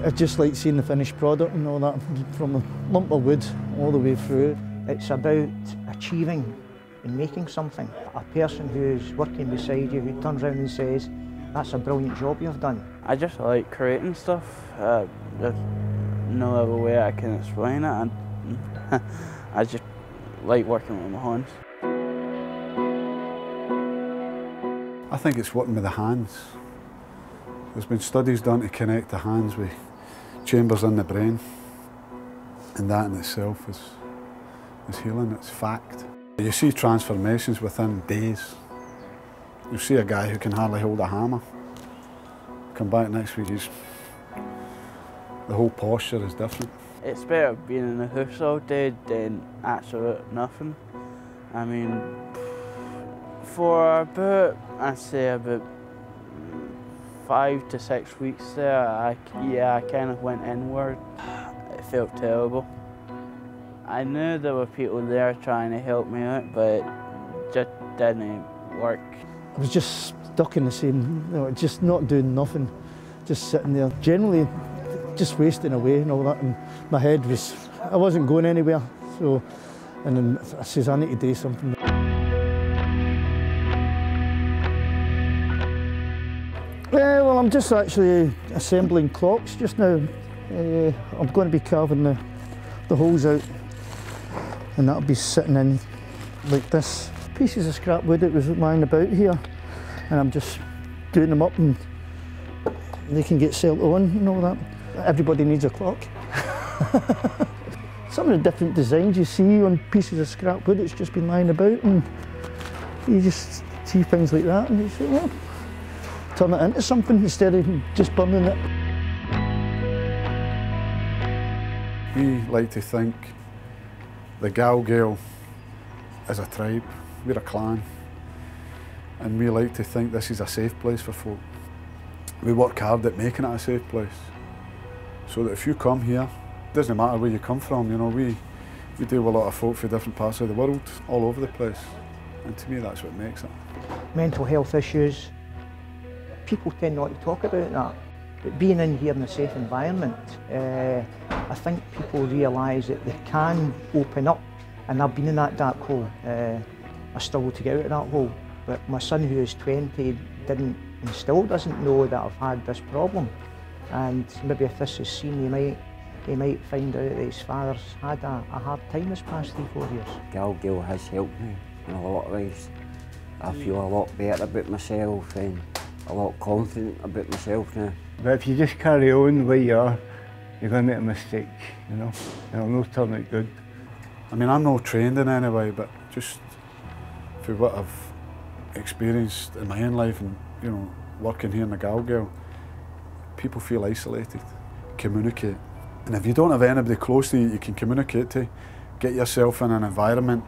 I just like seeing the finished product and all that, from a lump of wood all the way through. It's about achieving and making something. A person who's working beside you, who turns around and says, "That's a brilliant job you've done." I just like creating stuff. There's no other way I can explain it. And I just like working with my hands. I think it's working with the hands. There's been studies done to connect the hands with chambers in the brain, and that in itself is healing, it's fact. You see transformations within days. You see a guy who can hardly hold a hammer. Come back next week, the whole posture is different. It's better being in the house all day than absolute nothing. I mean, for about, I'd say about 5 to 6 weeks there, I kind of went inward. It felt terrible. I knew there were people there trying to help me out, but it just didn't work. I was just stuck in the same, just not doing nothing, just sitting there, generally just wasting away and all that, and my head was, I wasn't going anywhere, so, and then I says, I need to do something. Well, I'm just actually assembling clocks just now. I'm going to be carving the holes out, and that'll be sitting in like this. Pieces of scrap wood that was lying about here, and I'm just doing them up, and they can get sold on and all that. Everybody needs a clock. Some of the different designs you see on pieces of scrap wood that's just been lying about, and you just see things like that, and you say, well, turn it into something instead of just burning it. We like to think the GalGael is a tribe, we're a clan, and we like to think this is a safe place for folk. We work hard at making it a safe place, so that if you come here, it doesn't matter where you come from, you know, we deal with a lot of folk from different parts of the world, all over the place, and to me that's what makes it. Mental health issues, people tend not to talk about that, but being in here in a safe environment, I think people realise that they can open up, and I've been in that dark hole. I struggled to get out of that hole, but my son, who is 20, didn't and still doesn't know that I've had this problem, and maybe if this is seen, he might find out that his father's had a hard time this past 3-4 years. GalGael has helped me in a lot of ways. I feel a lot better about myself and a lot confident about myself now. But if you just carry on the way you are, you're going to make a mistake, you know, and it'll not turn out good. I mean, I'm not trained in any way, but just for what I've experienced in my own life and, you know, working here in the GalGael, people feel isolated, communicate. And if you don't have anybody close to you you can communicate to, get yourself in an environment,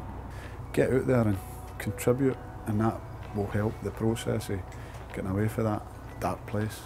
get out there and contribute, and that will help the process of getting away from that dark place.